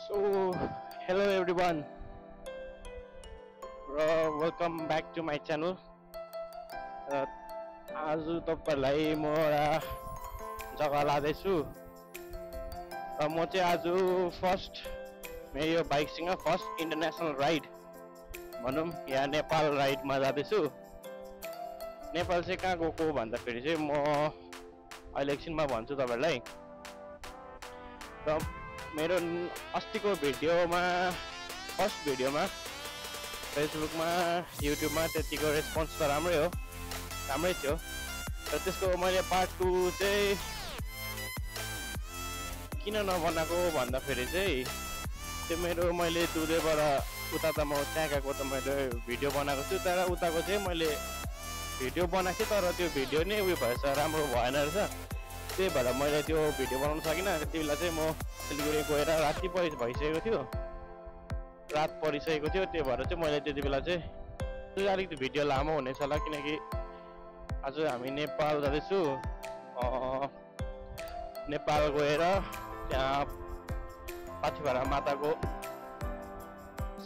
So, hello everyone, welcome back to my channel. आज तपाईहरुलाई म जग्गा लादैछु र म चाहिँ आज फर्स्ट मेरो यो बाइकसँग फर्स्ट इन्टरनेशनल राइड भनौं यहाँ नेपाल राइडमा जादैछु। नेपाल चाहिँ कहाँ गएको भन्दा फेरि चाहिँ म अहिले एकछिनमा भन्छु तपाईहरुलाई। र मेरो अस्तिको भिडियोमा फर्स्ट भिडियोमा फेसबुकमा युट्युबमा त्यतिको रेस्पोन्स त राम्रै थियो र त्यसको मैले पार्ट 2 चाहिँ किन नबनाएको भन्दा फेरि चाहिँ त्यो मेरो मैले दुधेबाट उता त म त्यहाँ गएको त मैले भिडियो बनाएको छु तर उताको चाहिँ मैले भिडियो बनाएको थिएँ तर त्यो भिडियो नै उयो भएछ राम्रो भएन रहेछ। त्यही भएर मैले त्यो भिडियो बनाउन सकिनँ। त्यति बेला चाहिँ म सिलगढी गएर राति भइसकेको थियो, रात परिसकेको थियो। त्यही भएर चाहिँ मैले त्यति बेला चाहिँ अलिकति भिडियो लामो हुनेछ होला किनकि आज हामी नेपाल जाँदैछु। नेपाल गएर त्यहाँ पाथिभरा माताको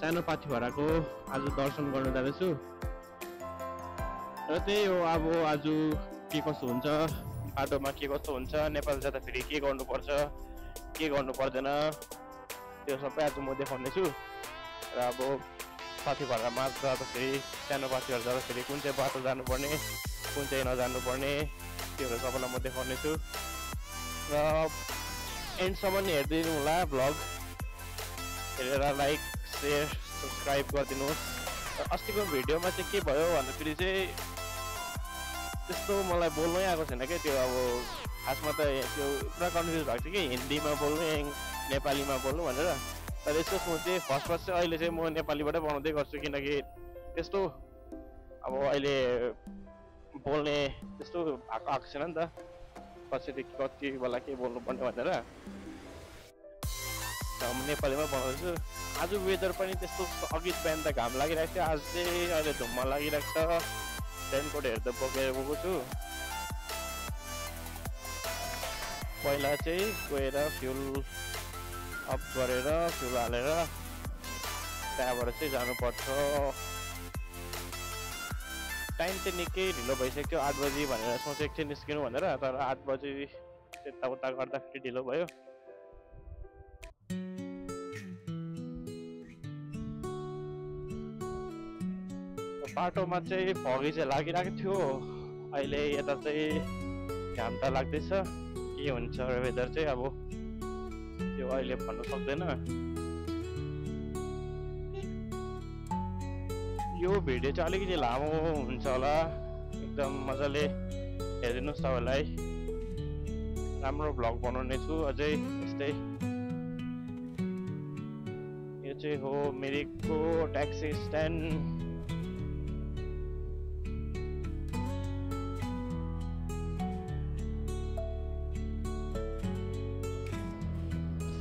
सानो पाथिभराको आज दर्शन गर्न जाँदैछु र त्यही हो। अब आज के कसो हुन्छ, बाटोमा के कस्तो हुन्छ, नेपाल जाँदा फेरि के गर्नुपर्छ के गर्नु पर्दैन त्यो सबै आज म देखाउने छु। र अब पाथिभरामा जाँदाखेरि सानो पाथिभरा जाँदाखेरि कुन चाहिँ बाटो जानुपर्ने कुन चाहिँ नजानुपर्ने त्योहरू सबैलाई म देखाउने छु र एन्डसम्म हेरिदिनु होला। भ्लग हेरेर लाइक शेयर सब्सक्राइब गरिदिनुहोस्। अस्तिको भिडियोमा चाहिँ के भयो भन्दाखेरि चाहिँ त्यस्तो मलाई बोल्नै आएको छैन क्या। त्यो अब खासमा त त्यो पुरा कन्फ्युज भएको थियो कि हिन्दीमा बोल्नु नेपालीमा बोल्नु भनेर। तर यसो सोचेँ फर्स्ट चाहिँ अहिले चाहिँ म नेपालीबाटै बनाउँदै गर्छु किनकि त्यस्तो अब अहिले बोल्ने त्यस्तो आएको छैन नि त कसरी कति बेला के बोल्नुपर्ने भनेर म नेपालीमा बनाउँदैछु। आज वेदर पनि त्यस्तो अघि बिहान त घाम लागिरहेको थियो, आज चाहिँ अहिले धुम्म लागिरहेको छ। रेनकोट हेर्दा बोकेर गएको छु। पहिला चाहिँ गएर फ्युल अफ गरेर फ्युल हालेर त्यहाँबाट चाहिँ जानुपर्छ। टाइम चाहिँ निकै ढिलो भइसक्यो, 8 बजी भनेर सोचेको थिएँ निस्किनु भनेर, तर 8 बजी यताउता गर्दाखेरि ढिलो भयो। बाटोमा चाहिँ फगी चाहिँ लागिरहेको थियो। अहिले यता चाहिँ घाम त लाग्दैछ, के हुन्छ वेदर चाहिँ अब त्यो अहिले भन्नु सक्दैन। यो भिडियो चाहिँ अलिकति लामो हुन्छ होला, एकदम मजाले हेरिदिनुहोस्। तपाईँलाई राम्रो भ्लग बनाउने छु अझै यस्तै। यो चाहिँ हो मिरिकको ट्याक्सी स्ट्यान्ड।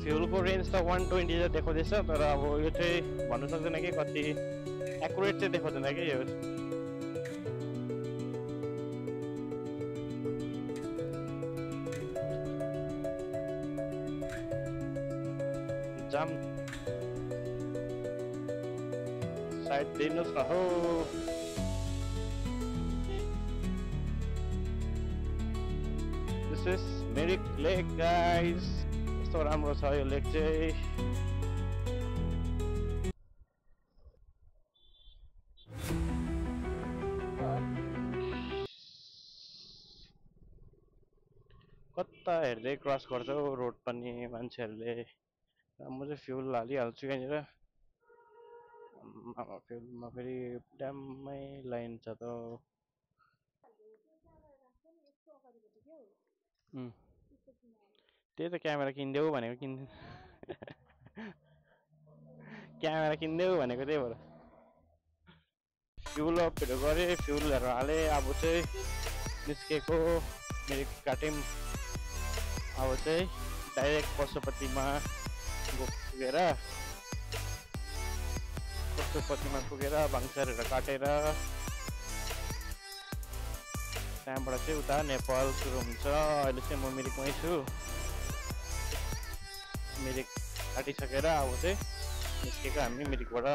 फ्युलको रेन्ज त 120 चाहिँ देखाउँदैछ तर अब यो चाहिँ भन्नु सक्दैन कि कति एक्युरेट चाहिँ देखाउँदैन कि यो। जाम साइड दिनुहोस् न हो। This is Mirik lake guys. कस्तो राम्रो छ यो लेक चाहिँ। कता हेर्दै क्रस गर्छ रोड पनि मान्छेहरूले। म चाहिँ फ्युल हालिहाल्छु यहाँनिर। फ्युलमा फेरि ड्याममै लाइन छ त। त्यही त क्यामेरा किनिदेऊ भनेको क्यामेरा किनिदेऊ भनेको त्यही भएर फ्युल अपहरू गरेँ, फ्युलहरू हालेँ। अब चाहिँ निस्केको मिरिक काट्यौँ। अब चाहिँ डाइरेक्ट पशुपतिमा पुगेर भाङसारहरू काटेर त्यहाँबाट चाहिँ उता नेपाल सुरु हुन्छ। अहिले चाहिँ म मिरिकमै छु। मिरिक काटिसकेर अब चाहिँ निस्केको हामी मिरिकबाट।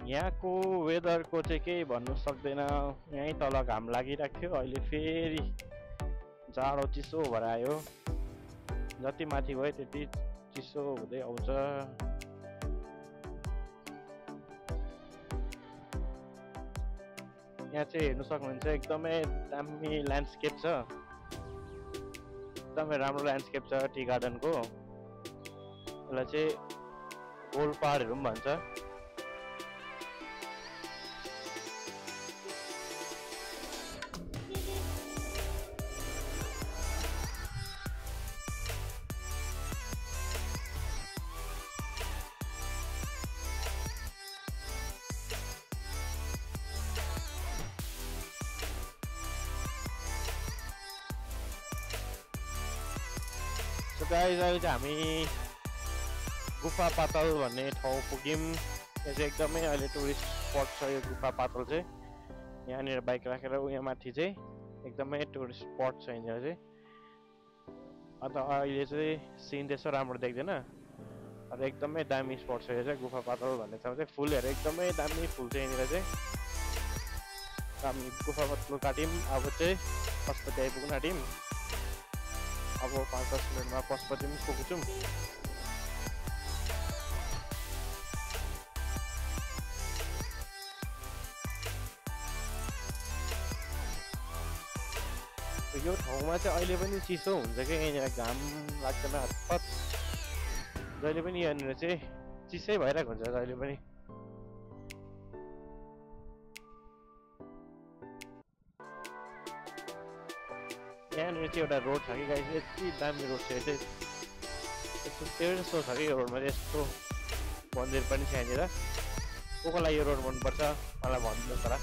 यहाँको वेदरको चाहिँ केही भन्नु सक्दैन, यहीँ तल घाम लागिरहेको थियो, अहिले फेरि जाडो चिसो भएर आयो। जति माथि गयो त्यति चिसो हुँदै आउँछ। यहाँ चाहिँ हेर्नु सक्नुहुन्छ एकदमै दामी ल्यान्डस्केप छ, एकदमै राम्रो ल्यान्डस्केप छ टी गार्डनको। यसलाई चाहिँ गोल पहाडहरू पनि भन्छ। गाइज अहिले चाहिँ हामी गुफा पातल भन्ने ठाउँ पुग्यौँ। यो चाहिँ एकदमै अहिले टुरिस्ट स्पट छ यो गुफा पातल चाहिँ। यहाँनिर बाइक राखेर यहाँ माथि चाहिँ एकदमै टुरिस्ट स्पट छ यहाँनिर चाहिँ। अन्त अहिले चाहिँ सिन त्यस्तो राम्रो देख्दैन, तर एकदमै दामी स्पट छ यो चाहिँ गुफा पातल भन्ने ठाउँ चाहिँ। फुलहरू एकदमै दामी फुल छ यहाँनिर चाहिँ। हामी गुफा पातल काट्यौँ, अब चाहिँ पशुपति आइपुग्न आँट्यौँ। अब 5-10 मिनटमा पशुपति पनि पुग्छौँ। यो ठाउँमा चाहिँ अहिले पनि चिसो हुन्छ कि, यहाँनिर घाम लाग्दैन हतपत। जहिले पनि यहाँनिर चाहिँ चिसै भइरहेको हुन्छ जहिले पनि। यहाँनिर चाहिँ एउटा रोड छ कि गाइस, यति दामी रोड छ यो चाहिँ। यस्तो तेर्सो छ कि यो रोडमा चाहिँ। यस्तो मन्दिर पनि छ यहाँनिर। कोलाई यो रोड मनपर्छ मलाई भनिदिनुहोस् होला।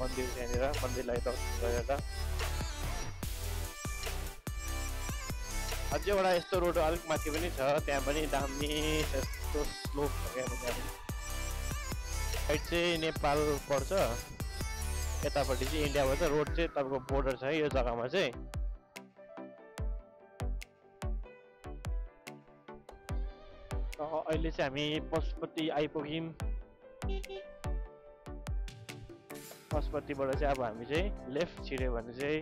मन्दिर यहाँनिर, मन्दिरलाई दर्शन गरेर। अझै एउटा यस्तो रोड अलिक माथि पनि छ, त्यहाँ पनि दामी यस्तो स्लोप छ क्या। त्यहाँ पनि साइड चाहिँ नेपाल पर्छ, यतापट्टि चाहिँ इन्डिया भन्छ। रोड चाहिँ तपाईँको बोर्डर छ यो जग्गामा चाहिँ। अहिले चाहिँ हामी पशुपति आइपुग्यौँ। पशुपतिबाट चाहिँ अब हामी चाहिँ लेफ्ट छिर्यो भने चाहिँ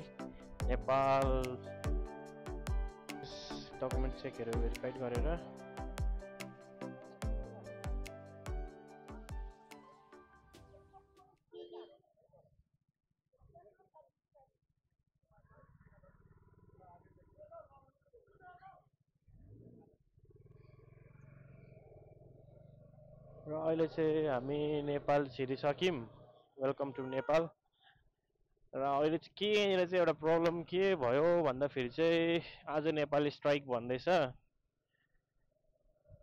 नेपाल। डकुमेन्ट चेकहरू भेरिफाइड गरेर र अहिले चाहिँ हामी नेपाल छिरिसक्यौँ। Welcome to Nepal. र अहिले चाहिँ के यहाँनिर चाहिँ एउटा प्रब्लम के भयो भन्दाखेरि चाहिँ आज नेपाली स्ट्राइक भन्दैछ।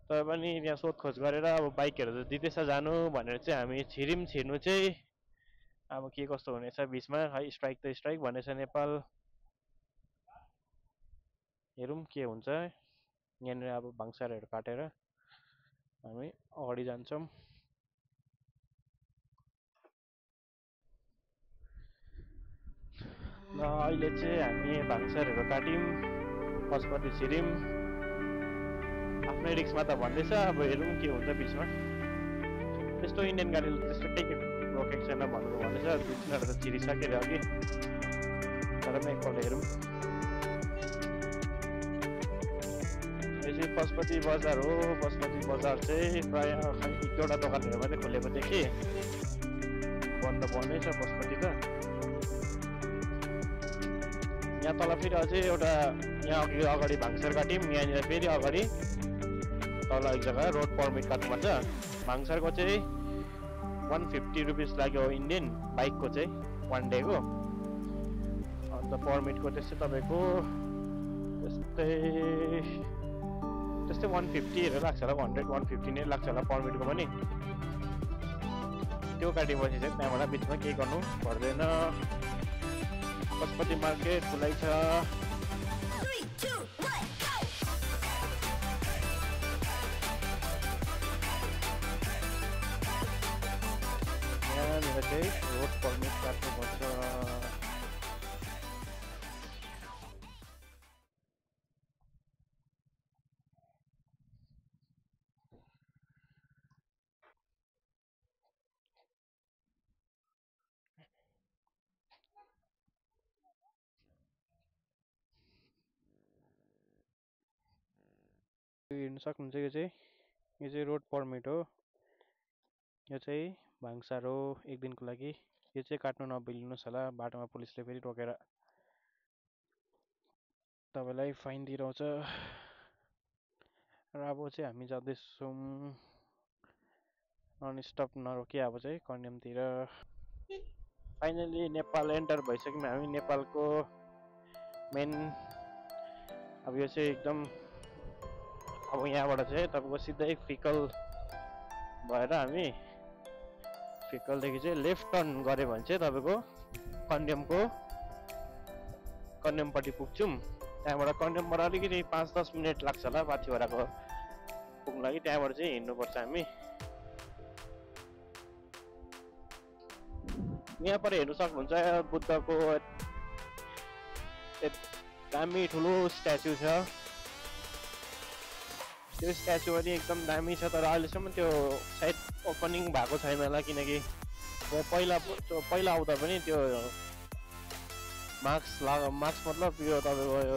तर पनि त्यहाँ सोधखोज गरेर अब बाइकहरू त दिँदैछ जानु भनेर चाहिँ हामी छिर्नु चाहिँ। अब के कस्तो हुनेछ बिचमा, है स्ट्राइक त स्ट्राइक भनेछ नेपाल। हेरौँ के हुन्छ। यहाँनिर अब भाङसारहरू काटेर हामी अगाडि जान्छौँ। ल अहिले चाहिँ हामी भाङसारहरू काट्यौँ, पशुपति छिर्यौँ। आफ्नै रिक्समा त भन्दैछ, अब हेरौँ के हुन्छ बिचमा। त्यस्तो इन्डियन गाडीले त्यस्तो टिकट रोकेको छैन भनेर भनेछ। 2-3 त छिरिसकेर अघि, तर पनि एकपल्ट हेरौँ। यो चाहिँ पशुपति बजार हो। पशुपति बजार चाहिँ प्रायः 1-2वटा दोकानहरू मात्रै खोलेको देखेँ, बन्द बन्दै छ पशुपति त। यहाँ तल फेरि अझै एउटा, यहाँ अगाडि भाङसार काट्यौँ, यहाँनिर फेरि अगाडि तल एक जग्गा रोड पर्मिट काट्नुपर्छ। भाङसारको चाहिँ 150 रुपिस लाग्यो इन्डियन, बाइकको चाहिँ 1 डेको। अन्त पर्मिटको त्यस्तै तपाईँको त्यस्तै 150 लाग्छ होला, 100-150 नै लाग्छ होला पर्मिटको पनि। त्यो काटेपछि चाहिँ त्यहाँबाट बिचमा केही गर्नु पर्दैन। पशुपति मार्केट खुलै छ। यहाँनिर चाहिँ रोड पर्मिट काट्नुपर्छ। हेर्न सक्नुहुन्छ यो चाहिँ रोड पर्मिट हो। यो चाहिँ भाङसार हो 1 दिनको लागि। यो चाहिँ काट्नु नबिल्नुहोस् होला, बाटोमा पुलिसले फेरि रोकेर तपाईँलाई फाइन दिइरहन्छ। र अब चाहिँ हामी जाँदैछौँ नन स्टप नरोकी अब चाहिँ कन्यामतिर। फाइनली नेपाल एन्टर भइसक्यौँ हामी। नेपालको मेन अब यो चाहिँ एकदम अब यहाँबाट चाहिँ तपाईँको सिधै फिकल भएर हामी फिकलदेखि चाहिँ लेफ्ट टर्न गऱ्यो भने चाहिँ तपाईँको कन्यामपट्टि पुग्छौँ। त्यहाँबाट कन्यामबाट अलिकति 5-10 मिनट लाग्छ होला पाथिभराको पुग्नु लागि। त्यहाँबाट चाहिँ हिँड्नुपर्छ हामी। यहाँ पर हेर्नु सक्नुहुन्छ बुद्धको दामी ठुलो स्ट्याचु छ। त्यो स्ट्याचु पनि एकदम दामी छ, तर अहिलेसम्म त्यो सायद ओपनिङ भएको छैन होला, किनकि पहिला आउँदा पनि त्यो मास्क मतलब यो तपाईँको यो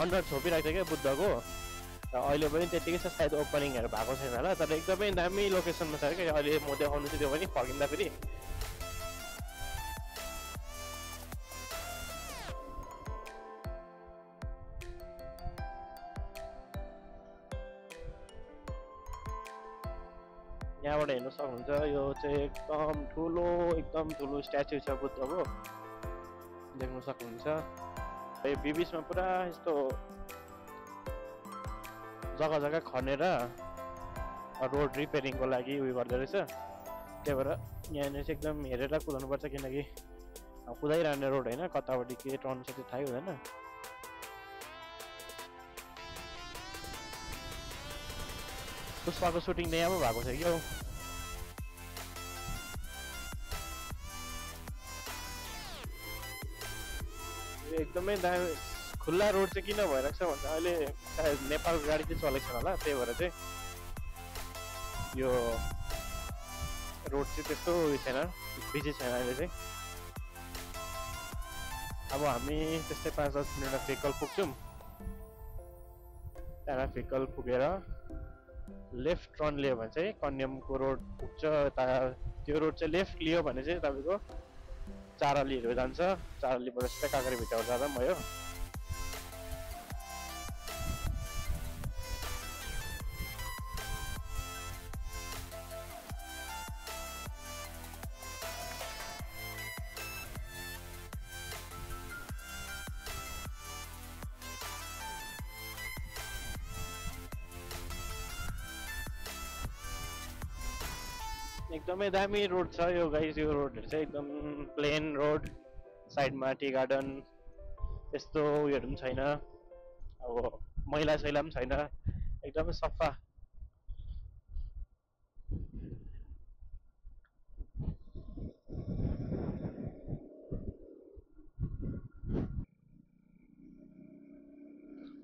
अन्डर छोपिरहेको थियो क्या बुद्धको। र अहिले पनि त्यतिकै छ, सायद ओपनिङहरू भएको छैन होला। तर एकदमै दामी लोकेसनमा छ क्या। अहिले म देखाउनु चाहिँ त्यो पनि फर्किँदा फेरि यहाँबाट हेर्नु सक्नुहुन्छ। यो चाहिँ एकदम ठुलो स्ट्याचु छ बुद्धको, देख्न सक्नुहुन्छ। यो बिचमा पुरा यस्तो जग्गा खनेर रोड रिपेयरिङको लागि उयो गर्दो रहेछ। त्यही भएर यहाँनिर चाहिँ एकदम हेरेर कुदाउनुपर्छ, किनकि कुदाइरहने रोड होइन, कतापट्टि के टर्न छ त्यो थाहै हुँदैन। पुष्पाको सुटिङ त यहाँ भएको छ क्या। एकदमै दामी खुल्ला रोड चाहिँ किन भइरहेको छ भन्दा अहिले सायद नेपालको गाडी चाहिँ चलेको छैन होला, त्यही भएर चाहिँ यो रोड चाहिँ त्यस्तो उयो छैन, बिजी छैन अहिले चाहिँ। अब हामी त्यस्तै 5-10 मिनटमा फिकल पुग्छौँ। त्यहाँबाट फिकल पुगेर लेफ्ट टर्न लियो भने चाहिँ कन्यामको रोड पुग्छ। त्यो रोड चाहिँ लेफ्ट लियो भने चाहिँ तपाईँको चारालीहरू जान्छ। चारालीबाट सिधै काँक्रे भित्रबाट जाँदा पनि भयो। एकदमै दामी रोड छ यो गाइस। यो रोडहरू चाहिँ एकदम प्लेन रोड, साइडमा टी गार्डन यस्तो उयोहरू पनि छैन, अब मैला सैला पनि छैन, एकदमै सफा।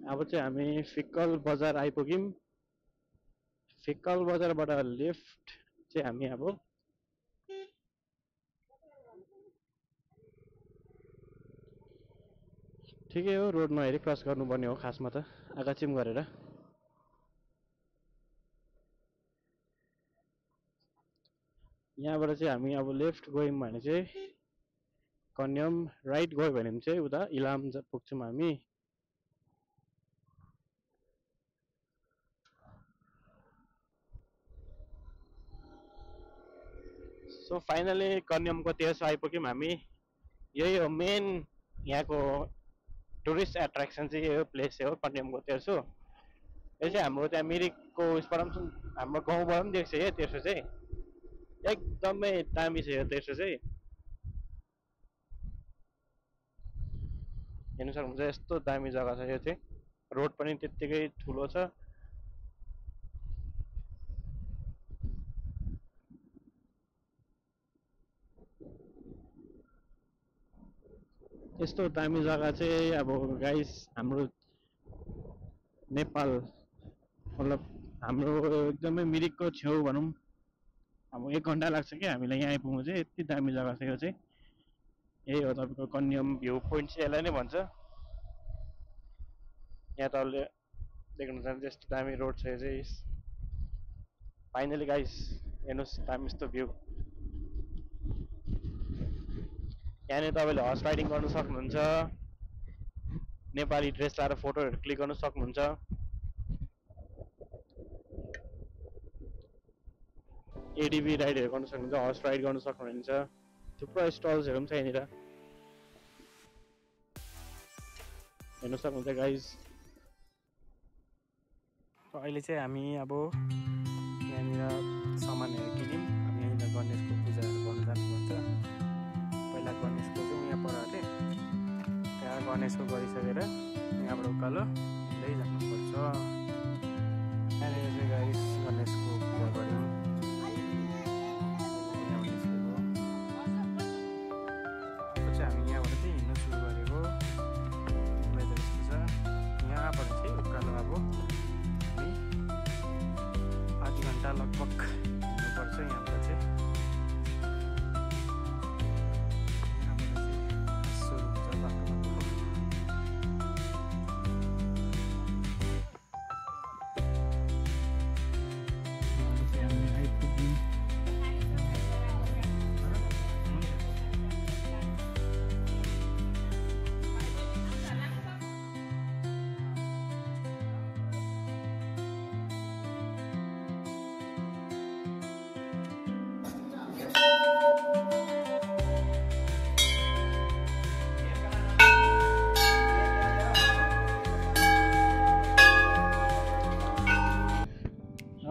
अब चाहिँ हामी फिक्कल बजार आइपुग्यौँ। फिक्कल बजारबाट लेफ्ट चाहिँ हामी अब ठिकै हो, रोड नहेरी क्रस गर्नुपर्ने हो खासमा त, आगाचिम गरेर। यहाँबाट चाहिँ हामी अब लेफ्ट गयौँ भने चाहिँ कन्याम, राइट गयो भने चाहिँ उता इलाम पुग्छौँ हामी। सो फाइनली कन्यामको तेर्सो आइपुग्यौँ हामी। यही हो मेन यहाँको टुरिस्ट एट्र्याक्सन चाहिँ, यो प्लेस हो कन्यामको तेर्सो। यो चाहिँ हाम्रो त्यहाँ मिरिकको उसबाट पनि, हाम्रो गाउँबाट पनि देख्छ यो तेर्सो चाहिँ। एकदमै दामी छ यो तेर्सो चाहिँ। हेर्नु सक्नुहुन्छ यस्तो दामी जग्गा छ यो चाहिँ। रोड पनि त्यत्तिकै ठुलो छ। यस्तो दामी जग्गा चाहिँ अब गाइस हाम्रो नेपाल मतलब हाम्रो एकदमै मिरिकको छेउ भनौँ अब 1 घन्टा लाग्छ क्या हामीलाई यहाँ आइपुग्नु चाहिँ यति दामी जग्गा छ यो चाहिँ यही हो तपाईँको कन्याम भ्यू पोइन्ट चाहिँ यसलाई नै भन्छ यहाँ तपाईँले देख्न सक्नुहुन्छ यस्तो दामी रोड छ यो चाहिँ फाइनली गाइस हेर्नुहोस् दामी यस्तो भ्यू यहाँनिर तपाईँले हर्स राइडिङ गर्नु सक्नुहुन्छ नेपाली ड्रेस लाएर फोटोहरू क्लिक गर्नु सक्नुहुन्छ एडिबी राइडहरू गर्नु सक्नुहुन्छ हर्स राइड गर्नु सक्नुहुन्छ थुप्रो स्टल्सहरू पनि छ यहाँनिर हेर्नु सक्नुहुन्छ गाइज अहिले चाहिँ हामी अब यहाँनिर सामानहरू किन्यौँ अब यहाँनिर गणेशको पूजाहरू गर्नु जानुपर्छ पहिला गणेशको चाहिँ यहाँ पर अरे त्यहाँ गणेशको गरिसकेर यहाँबाट उकालो हिँड्दै जानुपर्छ यहाँनिर चाहिँ गाइस गणेशको पूजा गऱ्यौँ हामी यहाँबाट चाहिँ हिँड्नु सुरु गरेको वेदर यस्तो छ यहाँबाट चाहिँ उकालो अब हामी आधी घन्टा लगभग हिँड्नुपर्छ यहाँबाट चाहिँ सुरु हुन्छ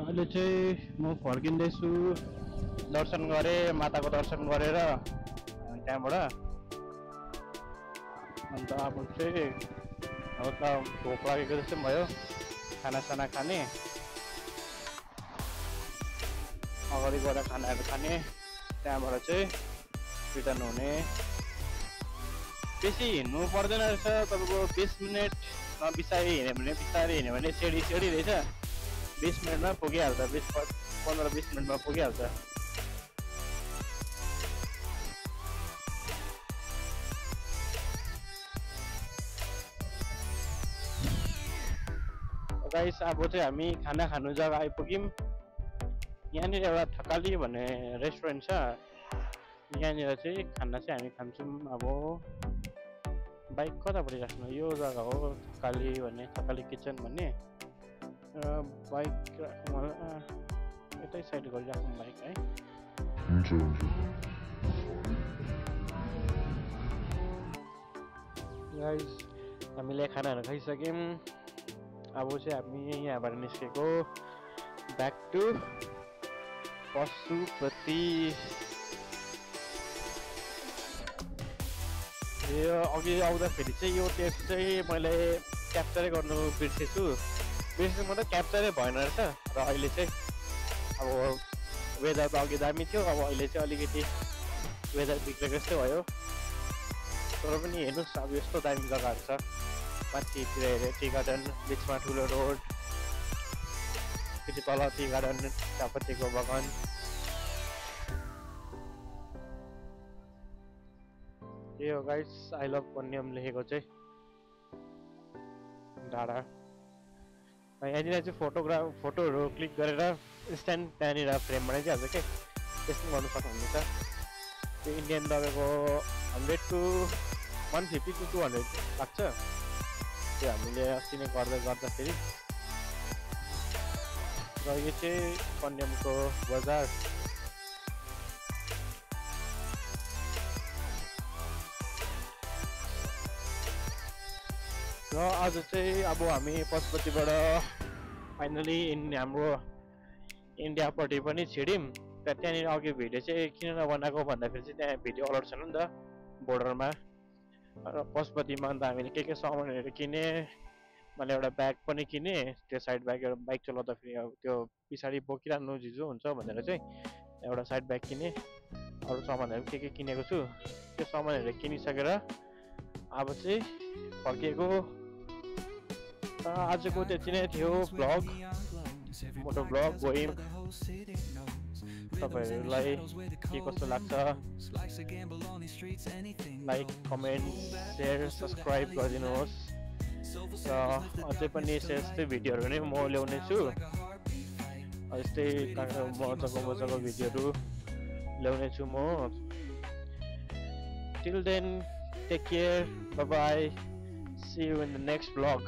अहिले चाहिँ म फर्किँदैछु दर्शन गरेँ माताको दर्शन गरेर त्यहाँबाट अन्त अब चाहिँ हल्का भोक लागेको जस्तो भयो खानासाना खाने अगाडि गएर खानाहरू खाने त्यहाँबाट चाहिँ रिटर्न हुने बेसी हिँड्नु पर्दैन रहेछ तपाईँको 20 मिनट बिस्तारै हिँड्यो भने सिडी रहेछ 20 मिनटमा पुगिहाल्छ 15-20 मिनटमा पुगिहाल्छ गाइस अब चाहिँ हामी खाना खानु जग्गा आइपुग्यौँ यहाँनिर एउटा थकाली भन्ने रेस्टुरेन्ट छ यहाँनिर चाहिँ खाना चाहिँ हामी खान्छौँ अब बाइक कतापट्टि राख्नु यो जग्गा हो थकाली किचन भन्ने बाइक यतै साइड गरिराखौँ बाइक है गाइस हामीले खानाहरू खाइसक्यौँ अब चाहिँ हामी यहाँबाट निस्केको ब्याक टु पशुपति यो अघि आउँदाखेरि चाहिँ यो टेस्ट चाहिँ मैले क्याप्चरै गर्नु बिर्सेछु मतलब क्याप्चरै भएन रहेछ र अहिले चाहिँ अब वेदर त अघि दामी थियो अब अहिले चाहिँ अलिकति वेदर बिग्रेको जस्तै भयो तर पनि हेर्नुहोस् अब यस्तो दामी जग्गाहरू छ माथितिर हेऱ्यो टी गार्डन बिचमा ठुलो रोड फेरि तल टी गार्डन चियापत्तीको बगान yo guys I love Kanyam लेखेको चाहिँ डाँडा यहाँनिर चाहिँ फोटोहरू क्लिक गरेर इन्स्ट्यान्ट त्यहाँनिर फ्रेम बनाइदिइहाल्छ क्या त्यस्तो गर्नु सक्नुहुनेछ त्यो इन्डियन तपाईँको 100 to 150 to 200 लाग्छ त्यो हामीले अस्ति नै गर्दाखेरि र यो चाहिँ कन्यामको बजार र आज चाहिँ अब हामी पशुपतिबाट फाइनली हाम्रो इन्डियापट्टि पनि छिड्यौँ र त्यहाँनिर अघि भिडियो चाहिँ किन नबनाएको भन्दाखेरि चाहिँ त्यहाँ भिडियो अलर्ट छैन नि त बोर्डरमा र पशुपतिमा अन्त हामीले के सामानहरू किने मैले एउटा ब्याग पनि किने त्यो साइड बाइक चलाउँदाखेरि अब त्यो पछाडि बोकिरहनु झिजो हुन्छ भनेर चाहिँ एउटा साइड ब्याग किने अरू सामानहरू के किनेको छु त्यो सामानहरू किनिसकेर अब चाहिँ फर्किएको आजको त्यति नै थियो भ्लग मोटो भ्लग गयौँ तपाईहरुलाई के कस्तो लाग्छ लाइक कमेन्ट शेयर सब्स्क्राइब गरिदिनुहोस् र अझै पनि यस्तै भिडियोहरु नै म ल्याउने छु यस्तै मजाको भिडियोहरु ल्याउने छु म till then take care bye bye see you in the next vlog